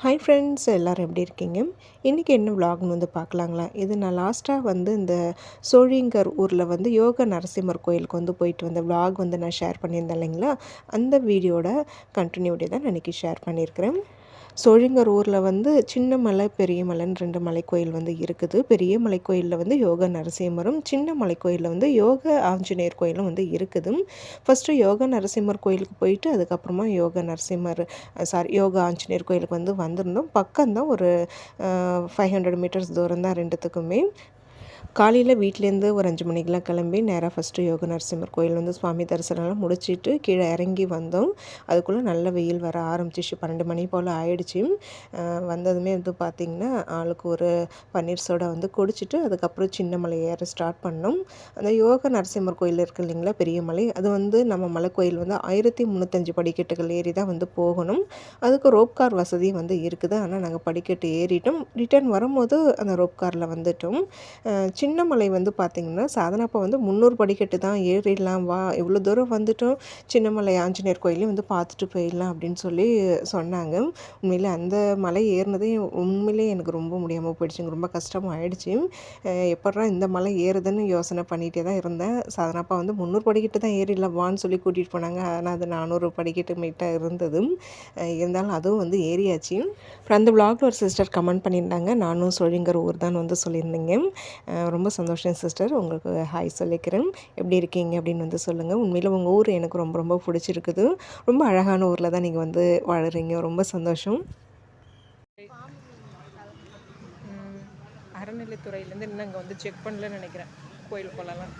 Hi friends, எல்லோரும் எப்படி இருக்கீங்க? இன்றைக்கி என்ன விலாக்னு வந்து பார்க்கலாங்களா? இது நான் லாஸ்ட்டாக வந்து இந்த சோழிங்கர் ஊரில் வந்து யோக நரசிம்மர் கோயிலுக்கு வந்து போயிட்டு வந்த விலாக் வந்து நான் ஷேர் பண்ணியிருந்தேன் இல்லைங்களா? அந்த வீடியோட கண்டினியூட்டி தான் நான் இன்றைக்கி ஷேர் பண்ணியிருக்கிறேன். சோழிங்கர் ஊரில் வந்து சின்ன மலை பெரிய மலைன்னு 2 மலைக்கோயில் வந்து இருக்குது. பெரிய மலைக்கோயிலில் வந்து யோக நரசிம்மரும், சின்ன மலைக்கோயிலில் வந்து யோக ஆஞ்சநேயர் கோயிலும் வந்து இருக்குது. ஃபஸ்ட்டு யோக நரசிம்மர் கோயிலுக்கு போயிட்டு அதுக்கப்புறமா யோக ஆஞ்சநேயர் கோயிலுக்கு வந்து வந்திருந்தோம். பக்கம்தான், ஒரு 500 மீட்டர்ஸ் தூரம் தான் ரெண்டுத்துக்குமே. காலையில் வீட்டிலேருந்து ஒரு 5 மணிக்கெலாம் கிளம்பி நேராக ஃபஸ்ட்டு யோக நரசிம்மர் கோயில் வந்து சுவாமி தரிசனம்லாம் முடிச்சுட்டு கீழே இறங்கி வந்தோம். அதுக்குள்ளே நல்ல வெயில் வர ஆரம்பிச்சிச்சு. 12 மணி போல் ஆயிடுச்சு. வந்ததுமே வந்து பார்த்திங்கன்னா ஆளுக்கு ஒரு பன்னீர் சோடா வந்து குடிச்சிட்டு அதுக்கப்புறம் சின்ன மலை ஏற ஸ்டார்ட் பண்ணோம். அந்த யோக நரசிம்மர் கோயில் இருக்குது இல்லைங்களா, பெரிய மலை, அது வந்து நம்ம மலை கோயில் வந்து 1305 படிக்கட்டுகள் ஏறி தான் வந்து போகணும். அதுக்கு ரோப் கார் வசதியும் வந்து இருக்குது. ஆனால் நாங்கள் படிக்கட்டு ஏறிட்டோம். ரிட்டர்ன் வரும்போது அந்த ரோப் காரில் வந்துட்டோம். சின்ன மலை வந்து பார்த்திங்கன்னா சாதனாப்பா வந்து 300 படிக்கட்டு தான், ஏறிடலாம் வா, இவ்வளோ தூரம் வந்துட்டோம், சின்னமலை ஆஞ்சநேயர் கோயிலையும் வந்து பார்த்துட்டு போயிடலாம் அப்படின்னு சொல்லி சொன்னாங்க. உண்மையிலே அந்த மலை ஏறினதே உண்மையிலே எனக்கு ரொம்ப முடியாமல் போயிடுச்சுங்க. ரொம்ப கஷ்டமும் ஆயிடுச்சு. எப்பட்றா இந்த மலை ஏறுதுன்னு யோசனை பண்ணிகிட்டே தான் இருந்தேன். சாதனாப்பா வந்து 300 படிக்கட்டு தான் ஏறிடலாம் வான்னு சொல்லி கூட்டிகிட்டு போனாங்க. ஆனால் அது 400 படிக்கட்டு மீட்டாக இருந்தது. இருந்தாலும் அதுவும் வந்து ஏறியாச்சு. அப்புறம் அந்த விலாகில் ஒரு சிஸ்டர் கமெண்ட் பண்ணியிருந்தாங்க, நானும் சோழிங்கர் ஊர் தான் வந்து சொல்லியிருந்தீங்க. ரொம்ப சந்தோஷம் சிஸ்டர், உங்களுக்கு ஹாய் சொல்லிக்கிறேன். எப்படி இருக்கீங்க அப்படின்னு வந்து சொல்லுங்கள். உண்மையில் உங்கள் ஊர் எனக்கு ரொம்ப ரொம்ப பிடிச்சிருக்குது. ரொம்ப அழகான ஊரில் தான் நீங்கள் வந்து வாழுறீங்க. ரொம்ப சந்தோஷம். அறநிலைத்துறையிலேருந்து இன்னும் இங்கே வந்து செக் பண்ணலன்னு நினைக்கிறேன். கோயில் போலலாம்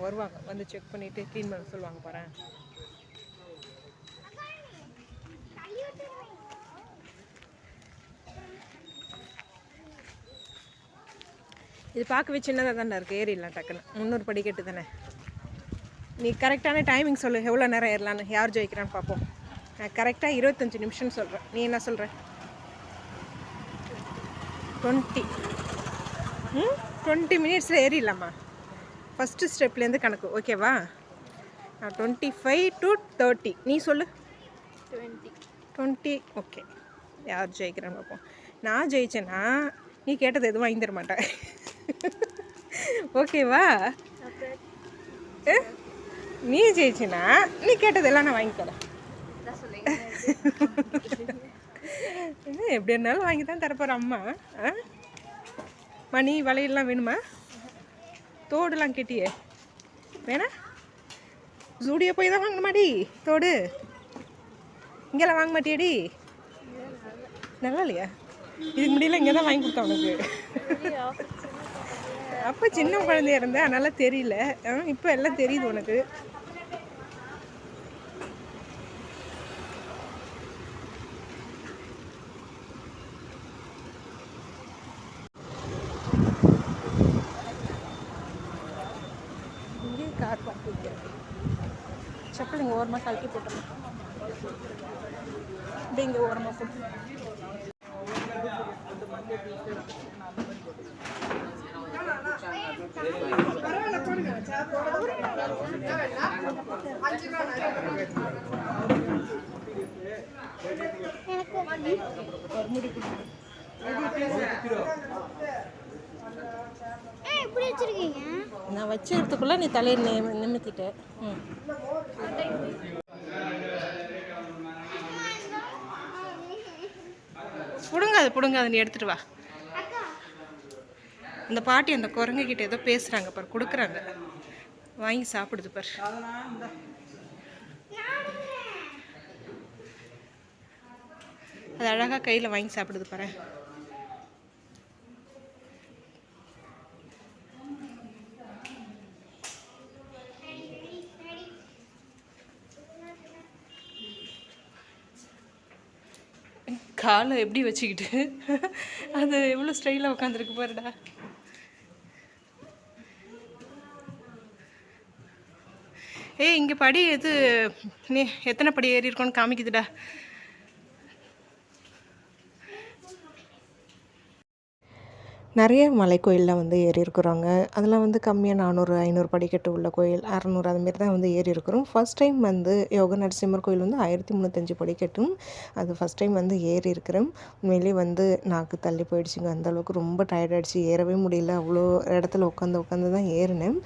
வருவாங்க, வந்து செக் பண்ணிவிட்டு க்ளீன் பண்ண சொல்லுவாங்க பாருங்க. இது பார்க்கவே சின்னதாக தானே இருக்குது, ஏறிடலாம் டக்குன்னு. 300 படிக்கட்டு தானே. நீ கரெக்டான டைமிங் சொல்லு, எவ்வளோ நேரம் ஏறலான்னு, யார் ஜெயிக்கிறான்னு பார்ப்போம். நான் கரெக்டாக 25 நிமிஷம்னு சொல்கிறேன். நீ என்ன சொல்கிற? 20 மினிட்ஸில் ஏறிடலாமா? ஃபஸ்ட்டு ஸ்டெப்லேருந்து கணக்கு, ஓகேவா? நான் 25 to 30, நீ சொல்லு. 20 ஓகே. யார் ஜெயிக்கிறான்னு பார்ப்போம். நான் ஜெயிச்சேன்னா நீ கேட்டது எதுவும் வாங்கி தர மாட்டேன், ஓகேவா? நீ ஜெயிச்சினா நீ கேட்டதெல்லாம் நான் வாங்கி தரேன். எப்படி இருந்தாலும் வாங்கி தான் தரப்போகிற அம்மா. மணி வளையல்லாம் வேணுமா? தோடுலாம் கேட்டியே, வேணா? ஜூடியோ போய் தான் வாங்கணுமாடி தோடு? இங்கெல்லாம் வாங்க மாட்டியாடி? நல்லா இல்லையா? இதுக்கு முடியல, இங்கே தான் வாங்கி கொடுத்தேன் உனக்கு. அப்போ சின்ன குழந்தைய இருந்தேன், அதனால் தெரியல. இப்போ எல்லாம் தெரியுது உனக்கு. இங்கே கார் பார்த்து வைக்கிறேன். செப்பல் இங்கே ஓரமாக கழட்டி போட்டுருங்க. இப்படி இங்கே ஓரமாக போட்டு நான் வச்சுக்கிறதுக்குள்ள நீ தலையை நிமித்திட்ட. புடுங்காது, நீ எடுத்துட்டு வா. அந்த பாட்டி அந்த குரங்குகிட்ட ஏதோ பேசுகிறாங்க பாரு, கொடுக்குறாங்க, வாங்கி சாப்பிடுது பாரு. அது அழகாக கையில் வாங்கி சாப்பிடுது பாரு. காலை எப்படி வச்சுக்கிட்டு அது எவ்வளோ ஸ்டைலாக உட்காந்துருக்கு பாருடா. இங்கே படி எது, நீ எத்தனை படி ஏறி இருக்கோன்னு காமிக்குதுடா. நிறைய மலைக்கோயில்லாம் வந்து ஏறி இருக்கிறோங்க. அதெல்லாம் வந்து கம்மியாக 400, 500 படிக்கட்டு உள்ள கோயில், 600 அதுமாரி தான் வந்து ஏறி இருக்கிறோம். ஃபஸ்ட் டைம் வந்து யோக நரசிம்மர் கோயில் வந்து 1305 படிக்கட்டும். அது ஃபஸ்ட் டைம் வந்து ஏறி இருக்கிறேன். உண்மையிலேயே வந்து நாக்கு தள்ளி போயிடுச்சுங்க. அந்தளவுக்கு ரொம்ப டயர்ட் ஆகிடுச்சு. ஏறவே முடியல. அவ்வளோ இடத்துல உட்காந்து தான் ஏறினேன்.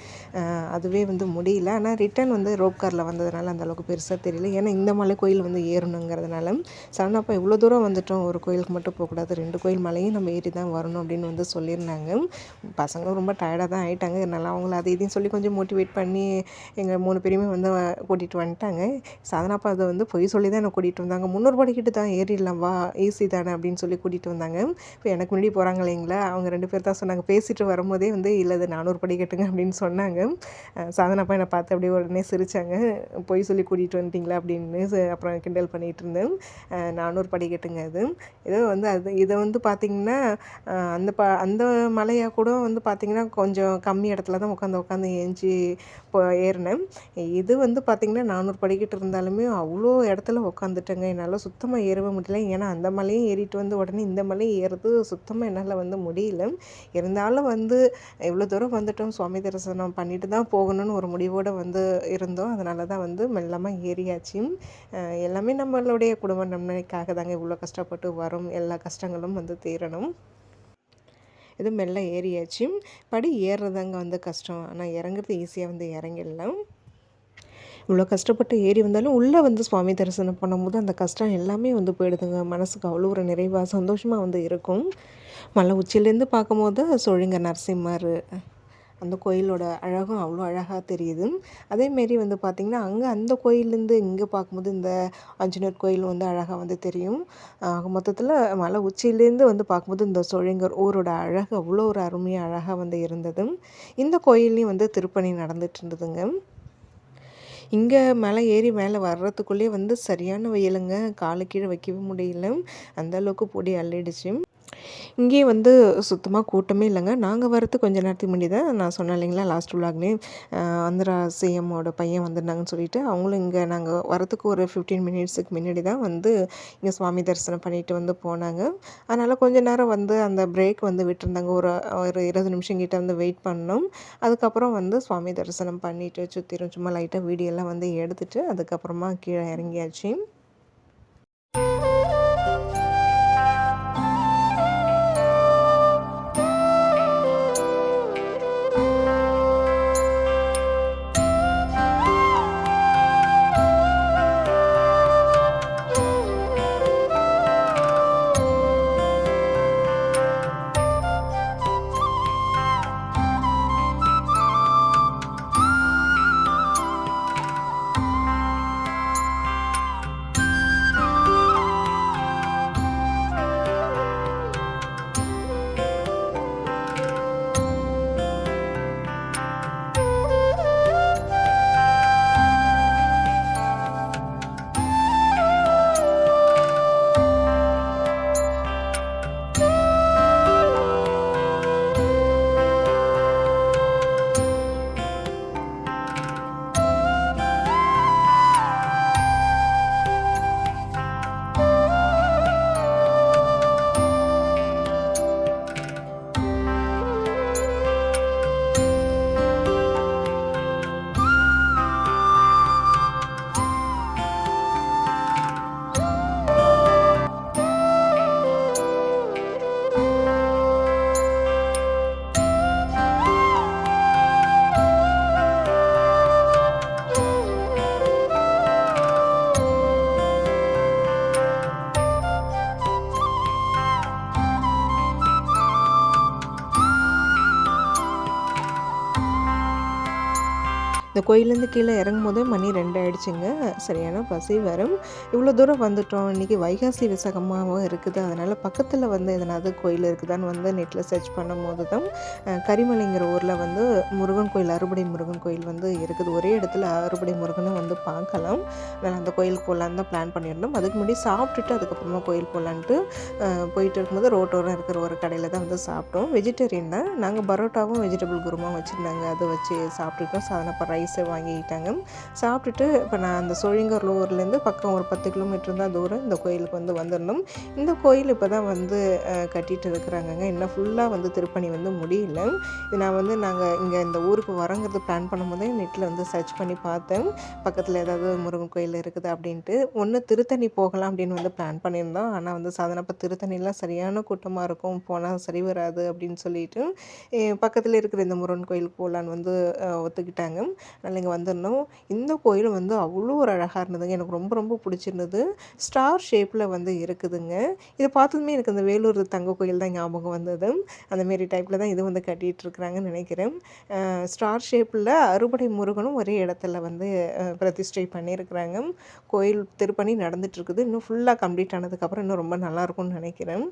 அதுவே வந்து முடியல. ஆனால் ரிட்டர்ன் வந்து ரோப் காரில் வந்ததுனால அந்தளவுக்கு பெருசாக தெரியல. ஏன்னா இந்த மலை கோயில் வந்து ஏறணுங்கிறதுனால சடனாப்பா இவ்வளோ தூரம் வந்துட்டோம், ஒரு கோயிலுக்கு மட்டும் போகக்கூடாது, 2 கோயில் மலையும் நம்ம ஏறி தான் வரணும் அப்படின்னு வந்து சொல்லியிருந்தாங்க. பசங்களும் ரொம்ப டயர்டாக தான் ஆகிட்டாங்க. இருந்தாலும் அவங்கள அது இதையும் சொல்லி கொஞ்சம் மோட்டிவேட் பண்ணி எங்கள் 3 பேரையுமே வந்து கூட்டிகிட்டு வந்துட்டாங்க. சாதனாப்பா அதை வந்து பொய் சொல்லி தான் என்னை கூட்டிகிட்டு வந்தாங்க. 300 படிக்கிட்டு தான் ஏறிடலாம் வா, ஈஸி தானே அப்படின்னு சொல்லி கூட்டிகிட்டு வந்தாங்க. இப்போ எனக்கு முன்னாடி போகிறாங்க இல்லைங்களா, அவங்க 2 பேர் தான் சொன்னாங்க. பேசிட்டு வரும்போதே வந்து இல்லை அது 400 படிக்கட்டுங்க அப்படின்னு சொன்னாங்க. சாதனாப்பா என்னை பார்த்து அப்படியே உடனே சிரித்தாங்க. பொய் சொல்லி கூட்டிகிட்டு வந்துட்டிங்களா அப்படின்னு அப்புறம் கிண்டல் பண்ணிகிட்டு இருந்தேன். 400 படிக்கட்டுங்க அது. ஏதோ வந்து அது இதை வந்து பார்த்திங்கன்னா அந்த மலையாக கூட வந்து பார்த்திங்கன்னா கொஞ்சம் கம்மி இடத்துல தான் உட்காந்து ஏஞ்சி ஏறினேன். இது வந்து பார்த்திங்கன்னா 400 படிக்கட்டு இருந்தாலுமே அவ்வளோ இடத்துல உட்காந்துட்டேங்க. என்னால் சுத்தமாக ஏறவே முடியல. ஏன்னா அந்த மலையும் ஏறிட்டு வந்து உடனே இந்த மலையும் ஏறுறது சுத்தமாக என்னால் வந்து முடியல. இருந்தாலும் வந்து இவ்வளோ தூரம் வந்துட்டோம், சுவாமி தரிசனம் பண்ணிட்டு தான் போகணும்னு ஒரு முடிவோடு வந்து இருந்தோம். அதனால தான் வந்து மெல்லமாக ஏறியாச்சு. எல்லாமே நம்மளுடைய குடும்ப நன்மைக்காக தாங்க இவ்வளோ கஷ்டப்பட்டு வரோம். எல்லா கஷ்டங்களும் வந்து தீரணும். இது மெல்ல ஏறியாச்சு. படி ஏறுறதாங்க வந்து கஷ்டம். ஆனால் இறங்குறது ஈஸியாக வந்து இறங்கிடலாம். இவ்வளோ கஷ்டப்பட்டு ஏறி வந்தாலும் உள்ளே வந்து சுவாமி தரிசனம் பண்ணும்போது அந்த கஷ்டம் எல்லாமே வந்து போயிடுதுங்க. மனசுக்கு அவ்வளோ ஒரு நிறைவாக சந்தோஷமாக வந்து இருக்கும். மலை உச்சியிலேருந்து பார்க்கும்போது சோழிங்க நரசிம்மர் அந்த கோயிலோட அழகும் அவ்வளோ அழகாக தெரியுது. அதேமாரி வந்து பார்த்திங்கன்னா அங்கே அந்த கோயிலேருந்து இங்கே பார்க்கும்போது இந்த ஆஞ்சநேயர் கோயில் வந்து அழகாக வந்து தெரியும். மொத்தத்தில் மலை உச்சியிலேருந்து வந்து பார்க்கும்போது இந்த சோழிங்கர் ஊரோட அழகு அவ்வளோ ஒரு அருமையாக அழகாக வந்து இருந்தது. இந்த கோயில்லையும் வந்து திருப்பணி நடந்துட்டு இருந்ததுங்க. இங்கே மேலே ஏறி மேலே வர்றதுக்குள்ளேயே வந்து சரியான வெயிலுங்க. காலை கீழே வைக்கவே முடியல. அந்தளவுக்கு பொடி அள்ளிடுச்சு. இங்கேயும் வந்து சுத்தமாக கூட்டமே இல்லைங்க. நாங்கள் வரத்துக்கு கொஞ்சம் நேரத்துக்கு முன்னாடி தான் நான் சொன்னேன் இல்லைங்களா லாஸ்ட் விலாக்லேயே, ஆந்திரா சிஎம்மோட பையன் வந்திருந்தாங்கன்னு சொல்லிட்டு, அவங்களும் இங்கே நாங்கள் வரத்துக்கு ஒரு 15 மினிட்ஸுக்கு முன்னாடி தான் வந்து இங்கே சுவாமி தரிசனம் பண்ணிட்டு வந்து போனாங்க. அதனால் கொஞ்சம் நேரம் வந்து அந்த பிரேக் வந்து விட்டுருந்தாங்க. ஒரு ஒரு 20 நிமிஷம் கிட்ட வந்து வெயிட் பண்ணோம். அதுக்கப்புறம் வந்து சுவாமி தரிசனம் பண்ணிவிட்டு சுற்றிலும் சும்மா லைட்டாக வீடியோலாம் வந்து எடுத்துகிட்டு அதுக்கப்புறமா கீழே இறங்கியாச்சு. இந்த கோயிலேருந்து கீழே இறங்கும்போதே மணி 2 ஆகிடுச்சிங்க. சரியான பசி வரும். இவ்வளோ தூரம் வந்துட்டோம். இன்றைக்கி வைகாசி விசாகமாகவும் இருக்குது. அதனால் பக்கத்தில் வந்து எதனாவது கோயில் இருக்குதான்னு வந்து நெட்டில் சர்ச் பண்ணும்போது தான் கரிமலைங்கிற ஊரில் வந்து முருகன் கோயில், அறுபடை முருகன் கோயில் வந்து இருக்குது. ஒரே இடத்துல அறுபடை முருகனை வந்து பார்க்கலாம். அதனால் அந்த கோயிலுக்கு போகலான்னு தான் பிளான் பண்ணியிருந்தோம். அதுக்கு முன்னாடி சாப்பிட்டுட்டு அதுக்கப்புறமா கோயில் போகலான்ட்டு போயிட்டு இருக்கும்போது ரோட்டோரம் இருக்கிற ஒரு கடையில் தான் வந்து சாப்பிட்டோம். வெஜிடேரியன் தான். நாங்கள் பரோட்டாவும் வெஜிடபிள் குருமாவும் வச்சுருந்தாங்க. அதை வச்சு சாப்பிட்டுட்டோம். சாதனப்போ ரைஸ் ரைஸை வாங்கிக்கிட்டாங்க. சாப்பிட்டுட்டு இப்போ நான் அந்த சோழிங்கர் ஊர்லேருந்து பக்கம் ஒரு 10 கிலோமீட்டர் தான் தூரம் இந்த கோயிலுக்கு வந்து வந்திருந்தோம். இந்த கோயில் இப்போ தான் வந்து கட்டிகிட்டு இருக்கிறாங்கங்க. இன்னும் ஃபுல்லாக வந்து திருப்பணி வந்து முடியல. இது நாங்கள் இங்கே இந்த ஊருக்கு வரங்கிறது பிளான் பண்ணும்போதே நெட்டில் வந்து சர்ச் பண்ணி பார்த்தேன், பக்கத்தில் ஏதாவது முருகன் கோயில் இருக்குது அப்படின்ட்டு. ஒன்று திருத்தணி போகலாம் அப்படின்னு வந்து பிளான் பண்ணியிருந்தோம். ஆனால் வந்து சாதாரண இப்போ திருத்தணிலாம் சரியான கூட்டமாக இருக்கும், போனால் சரி வராது அப்படின்னு சொல்லிட்டு பக்கத்தில் இருக்கிற இந்த முருகன் கோயிலுக்கு போகலான்னு வந்து ஒத்துக்கிட்டாங்க. அதனால் இங்கே வந்திருந்தோம். இந்த கோயில் வந்து அவ்வளோ ஒரு அழகாக இருந்ததுங்க. எனக்கு ரொம்ப ரொம்ப பிடிச்சிருந்தது. ஸ்டார் ஷேப்பில் வந்து இருக்குதுங்க. இதை பார்த்ததுமே எனக்கு அந்த வேலூர் தங்க கோயில் தான் ஞாபகம் வந்தது. அந்தமாரி டைப்பில் தான் இது வந்து கட்டிகிட்ருக்குறாங்கன்னு நினைக்கிறேன். ஸ்டார் ஷேப்பில் அறுபடை முருகனும் ஒரே இடத்துல வந்து பிரதிஷ்டை பண்ணியிருக்கிறாங்க. கோயில் திருப்பணி நடந்துகிட்ருக்குது. இன்னும் ஃபுல்லாக கம்ப்ளீட் ஆனதுக்கப்புறம் இன்னும் ரொம்ப நல்லாயிருக்கும்னு நினைக்கிறேன்.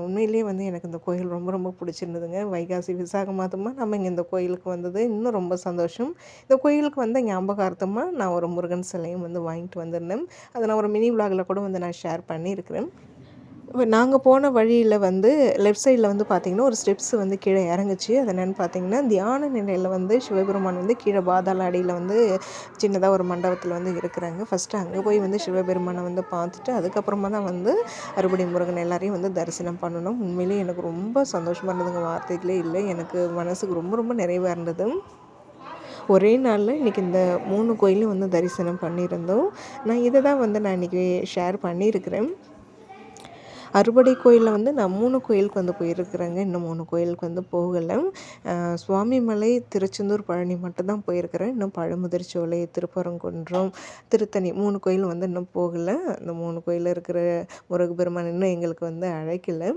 உண்மையிலேயே வந்து எனக்கு இந்த கோயில் ரொம்ப ரொம்ப பிடிச்சிருந்ததுங்க. வைகாசி விசாக மாதமாக நம்ம இங்கே இந்த கோயிலுக்கு வந்தது இன்னும் ரொம்ப சந்தோஷம். இந்த கோயிலுக்கு வந்த ஞாபகார்த்தமாக நான் ஒரு முருகன் சிலையும் வந்து வாங்கிட்டு வந்திருந்தேன். அதை நான் ஒரு மினி விலாகில் கூட வந்து நான் ஷேர் பண்ணியிருக்கிறேன். நாங்கள் போன வழியில் வந்து லெஃப்ட் சைடில் வந்து பார்த்திங்கன்னா ஒரு ஸ்டெப்ஸ் வந்து கீழே இறங்குச்சு. அது என்னென்னு பார்த்திங்கன்னா தியான நிலையில் வந்து சிவபெருமான் வந்து கீழே பாதாள அடியில் வந்து சின்னதாக ஒரு மண்டபத்தில் வந்து இருக்கிறாங்க. ஃபஸ்ட்டு அங்கே போய் வந்து சிவபெருமானை வந்து பார்த்துட்டு அதுக்கப்புறமா தான் வந்து அறுபடை முருகன் எல்லாரையும் வந்து தரிசனம் பண்ணணும். உண்மையிலேயே எனக்கு ரொம்ப சந்தோஷமாக இருந்ததுங்க, வார்த்தைகளே இல்லை. எனக்கு மனசுக்கு ரொம்ப ரொம்ப நிறைவாக இருந்தது. ஒரே நாளில் இன்றைக்கி இந்த 3 கோயிலும் வந்து தரிசனம் பண்ணியிருந்தோம். நான் இதை தான் வந்து நான் இன்றைக்கி ஷேர் பண்ணியிருக்கிறேன். அறுபடை கோயிலில் வந்து நான் 3 கோயிலுக்கு வந்து போயிருக்கிறேங்க. இன்னும் 3 கோயிலுக்கு வந்து போகலை. சுவாமிமலை, திருச்செந்தூர், பழனி மட்டும்தான் போயிருக்கிறேன். இன்னும் பழமுதிர்ச்சோலை, திருப்பரங்குன்றம், திருத்தணி 3 கோயில் வந்து இன்னும் போகலை. அந்த 3 கோயிலில் இருக்கிற முருகப்பெருமான் இன்னும் எங்களுக்கு வந்து அழைக்கலை.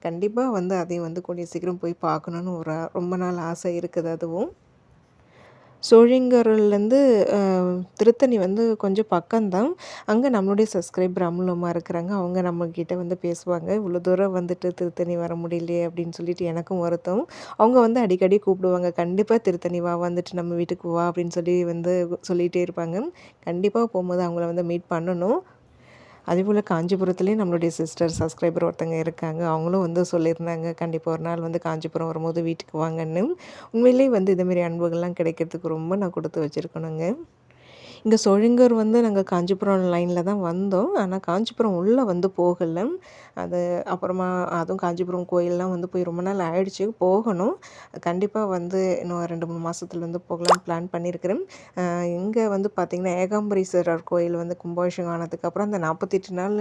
கண்டிப்பாக வந்து அதையும் வந்து கூடிய சீக்கிரம் போய் பார்க்கணுன்னு ரொம்ப நாள் ஆசை இருக்குது. அதுவும் சோழிங்கர்லேருந்து திருத்தணி வந்து கொஞ்சம் பக்கம்தான். அங்கே நம்மளுடைய சப்ஸ்கிரைபர் அம்மா இருக்கிறாங்க. அவங்க நம்மக்கிட்ட வந்து பேசுவாங்க, இவ்வளோ தூரம் வந்துட்டு திருத்தணி வர முடியலையே அப்படின்னு சொல்லிட்டு எனக்கும் வருத்தம். அவங்க வந்து அடிக்கடி கூப்பிடுவாங்க, கண்டிப்பாக திருத்தணி வா, வந்துட்டு நம்ம வீட்டுக்கு வா அப்படின்னு சொல்லி வந்து சொல்லிகிட்டே இருப்பாங்க. கண்டிப்பாக போகும்போது அவங்கள வந்து மீட் பண்ணணும். அதேபோல் காஞ்சிபுரத்துலேயும் நம்மளுடைய சிஸ்டர் சப்ஸ்கிரைபர் ஒருத்தங்க இருக்காங்க. அவங்களும் வந்து சொல்லியிருந்தாங்க, கண்டிப்பாக ஒரு நாள் வந்து காஞ்சிபுரம் வரும்போது வீட்டுக்கு வாங்கன்னு. உண்மையிலேயே வந்து இதேமாரி அன்புகள்லாம் கிடைக்கிறதுக்கு ரொம்ப நான் கொடுத்து வச்சுருக்கணுங்க. இங்கே சோழிங்கர் வந்து நாங்கள் காஞ்சிபுரம் லைனில் தான் வந்தோம். ஆனால் காஞ்சிபுரம் உள்ளே வந்து போகலை. அது அப்புறமா அதுவும் காஞ்சிபுரம் கோயிலெலாம் வந்து போய் ரொம்ப நாள் ஆயிடுச்சு, போகணும். கண்டிப்பாக வந்து இன்னும் 2-3 மாதத்துல வந்து போகலான்னு பிளான் பண்ணியிருக்கிறேன். இங்கே வந்து பார்த்திங்கன்னா ஏகாம்பரீஸ்வரர் கோயில் வந்து கும்பாபிஷேகம் ஆனதுக்கப்புறம் அந்த 48 நாள்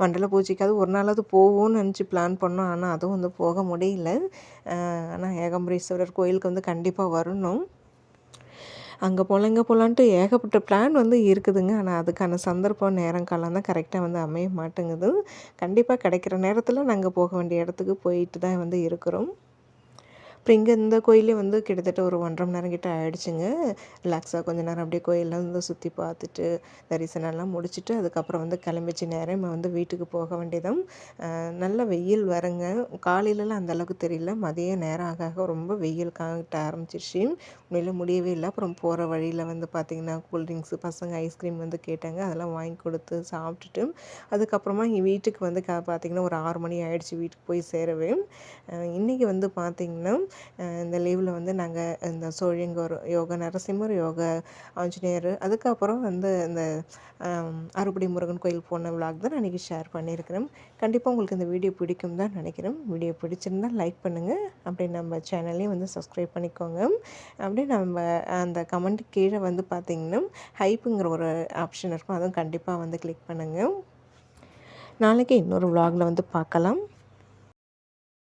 மண்டல பூஜைக்காவது ஒரு நாளாவது போவோம்னு நினச்சி பிளான் பண்ணோம். ஆனால் அதுவும் வந்து போக முடியல. ஆனால் ஏகாம்பரீஸ்வரர் கோயிலுக்கு வந்து கண்டிப்பாக வரணும். அங்கே போகலாம், இங்கே போகலான்ட்டு ஏகப்பட்ட பிளான் வந்து இருக்குதுங்க. ஆனால் அதுக்கான சந்தர்ப்பம், நேரம், காலம் தான் கரெக்டாக வந்து அமைய மாட்டேங்குது. கண்டிப்பாக கிடைக்கிற நேரத்தில் நாங்கள் போக வேண்டிய இடத்துக்கு போயிட்டு தான் வந்து இருக்கிறோம். அப்புறம் இங்கே இந்த கோயிலே வந்து கிட்டத்தட்ட ஒரு 1.5 மணி நேரம் கிட்ட ஆகிடுச்சுங்க. ரிலாக்ஸாக கொஞ்ச நேரம் அப்படியே கோயிலெலாம் வந்து சுற்றி பார்த்துட்டு தரிசனம்லாம் முடிச்சுட்டு அதுக்கப்புறம் வந்து கிளம்பிச்சு நேரம் வந்து வீட்டுக்கு போக வேண்டியதான். நல்ல வெயில் வரங்க. காலையிலலாம் அந்தளவுக்கு தெரியல, மதியம் நேரம் ஆக ஆக ரொம்ப வெயில் காட்ட ஆரம்பிச்சிருச்சு. உண்மையிலே முடியவே இல்லை. அப்புறம் போகிற வழியில் வந்து பார்த்திங்கன்னா கூல்ட்ரிங்க்ஸு, பசங்க ஐஸ்கிரீம் வந்து கேட்டாங்க, அதெல்லாம் வாங்கி கொடுத்து சாப்பிட்டுட்டு அதுக்கப்புறமா இங்கே வீட்டுக்கு வந்து பார்த்திங்கன்னா ஒரு 6 மணி ஆகிடுச்சு வீட்டுக்கு போய் சேரவே. இன்றைக்கி வந்து பார்த்திங்கன்னா இந்த லீவில் வந்து நாங்கள் இந்த சோழிங்கர் யோக நரசிம்மர், யோக ஆஞ்சநேயர், அதுக்கப்புறம் வந்து இந்த அறுபடை முருகன் கோயில் போன விலாக் தான் நான் இன்றைக்கி ஷேர் பண்ணியிருக்கிறேன். கண்டிப்பாக உங்களுக்கு இந்த வீடியோ பிடிக்கும் தான் நினைக்கிறேன். வீடியோ பிடிச்சிருந்தால் லைக் பண்ணுங்கள். அப்படி நம்ம சேனல்லையும் வந்து சப்ஸ்கிரைப் பண்ணிக்கோங்க. அப்படியே நம்ம அந்த கமெண்ட் கீழே வந்து பார்த்திங்கன்னா ஹைப்புங்கிற ஒரு ஆப்ஷன் இருக்கும், அதுவும் கண்டிப்பாக வந்து கிளிக் பண்ணுங்கள். நாளைக்கு இன்னொரு விலாகில் வந்து பார்க்கலாம்.